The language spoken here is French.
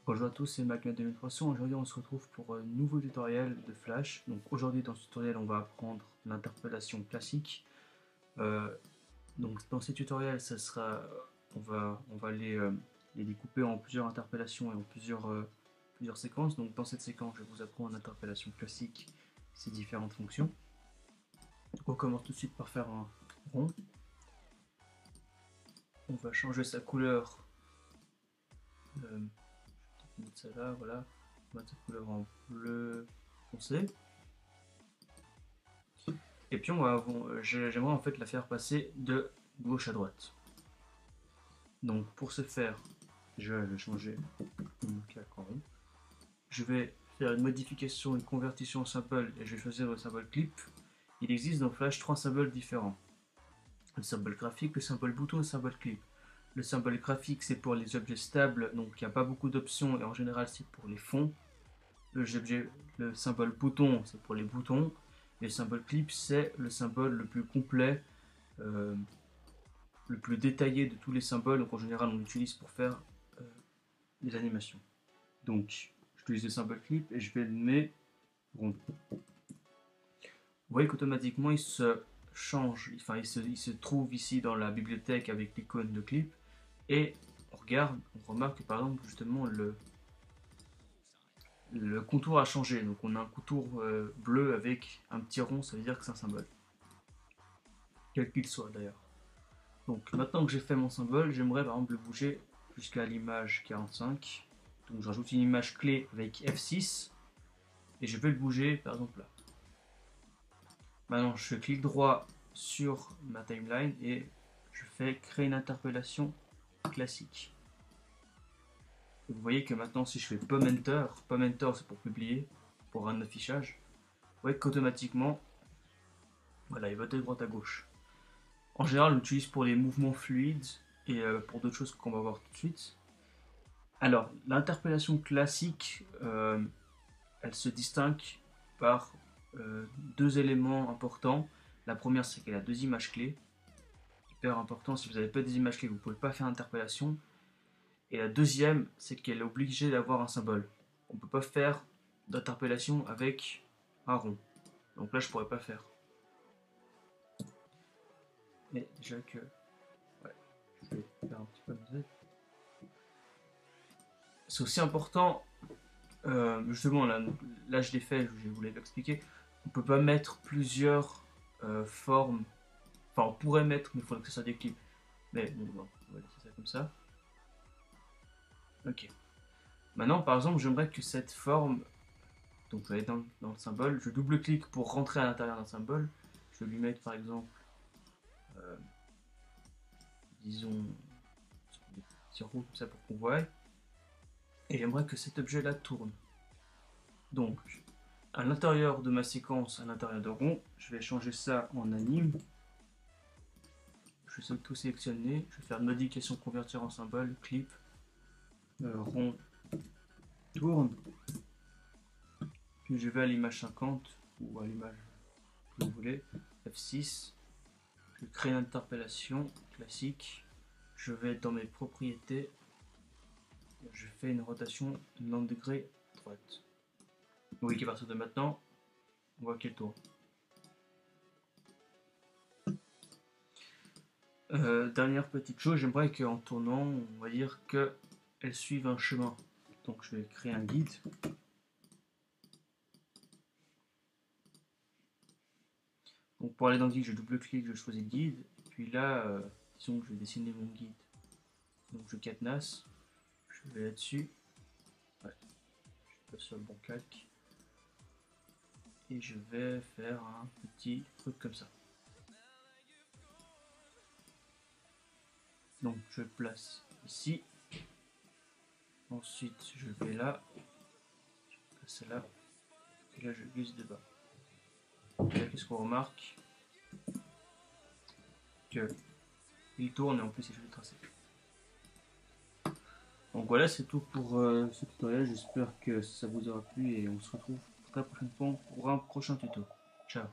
Bonjour à tous, c'est Mac2300. Aujourd'hui, on se retrouve pour un nouveau tutoriel de Flash. Donc aujourd'hui, dans ce tutoriel, on va apprendre l'interpellation classique. Euh, donc dans ces tutoriels, ça sera, on va les découper en plusieurs interpellations et en plusieurs séquences. Donc dans cette séquence, je vous apprends l'interpellation classique, ses différentes fonctions. Donc on commence tout de suite par faire un rond. On va changer sa couleur. Mettre ça là, voilà, on va mettre cette couleur en bleu foncé. Et puis j'aimerais en fait la faire passer de gauche à droite. Donc pour ce faire, je vais changer mon calque en rond. Je vais faire une modification, une convertition en symbole et je vais choisir le symbole clip. Il existe dans Flash 3 symboles différents. Le symbole graphique, le symbole bouton et le symbole clip. Le symbole graphique, c'est pour les objets stables, donc il n'y a pas beaucoup d'options et en général c'est pour les fonds. Le symbole bouton, c'est pour les boutons. Et le symbole clip, c'est le symbole le plus complet, le plus détaillé de tous les symboles. Donc en général, on l'utilise pour faire des animations. Donc, j'utilise le symbole clip et je vais le mettre rond. Vous voyez qu'automatiquement, il se change, enfin, il se trouve ici dans la bibliothèque avec l'icône de clip. Et on regarde, on remarque que par exemple, justement, le contour a changé. Donc on a un contour bleu avec un petit rond, ça veut dire que c'est un symbole. Quel qu'il soit d'ailleurs. Donc maintenant que j'ai fait mon symbole, j'aimerais par exemple le bouger jusqu'à l'image 45. Donc je rajoute une image clé avec F6 et je vais le bouger par exemple là. Maintenant je clique droit sur ma timeline et je fais créer une interpellation classique. Et vous voyez que maintenant si je fais Pom Enter c'est pour publier, pour un affichage, vous voyez qu'automatiquement, voilà, il va de droite à gauche. En général, on l'utilise pour les mouvements fluides et pour d'autres choses qu'on va voir tout de suite. Alors, l'interpellation classique, elle se distingue par deux éléments importants. La première, c'est qu'elle a deux images clés. Hyper important, si vous n'avez pas des images clés, vous ne pouvez pas faire interpellation. Et la deuxième, c'est qu'elle est obligée d'avoir un symbole. On ne peut pas faire d'interpellation avec un rond. Donc là, je ne pourrais pas faire. Mais déjà que... Ouais, je vais faire un petit peu de Z. C'est aussi important, justement, là je l'ai fait, je vous l'ai expliqué, on peut pas mettre plusieurs formes, enfin on pourrait mettre, mais il faudrait que ça soit des clips. Mais bon, on va laisser ça comme ça. Ok. Maintenant, par exemple, j'aimerais que cette forme, donc je vais aller dans le symbole, je double-clique pour rentrer à l'intérieur d'un symbole. Je vais lui mettre par exemple, disons, des petits roues comme ça pour qu'on voit. Et j'aimerais que cet objet-là tourne. Donc, à l'intérieur de ma séquence, à l'intérieur de rond, je vais changer ça en anime. Je vais tout sélectionner. Je vais faire une modification convertir en symbole, clip, rond, tourne. Puis je vais à l'image 50 ou à l'image que vous voulez, F6. Je crée une interpellation classique. Je vais dans mes propriétés. Je fais une rotation de 90 degrés droite. Vous voyez qu'à partir de maintenant, on voit qu'elle tourne. Dernière petite chose, j'aimerais qu'en tournant, on va dire qu'elle suive un chemin. Donc je vais créer un guide. Donc pour aller dans le guide, je double-clique, je choisis le guide. Et puis là, disons que je vais dessiner mon guide. Donc je cadenasse, je vais là-dessus. Ouais, je passe sur le bon calque. Et je vais faire un petit truc comme ça. Donc je place ici. Ensuite je vais là. Je passe là. Et là je glisse de bas. Et là qu'est-ce qu'on remarque? Que il tourne et en plus il fait le tracé. Donc voilà, c'est tout pour ce tutoriel. J'espère que ça vous aura plu et on se retrouve très prochainement pour un prochain tuto. Ciao.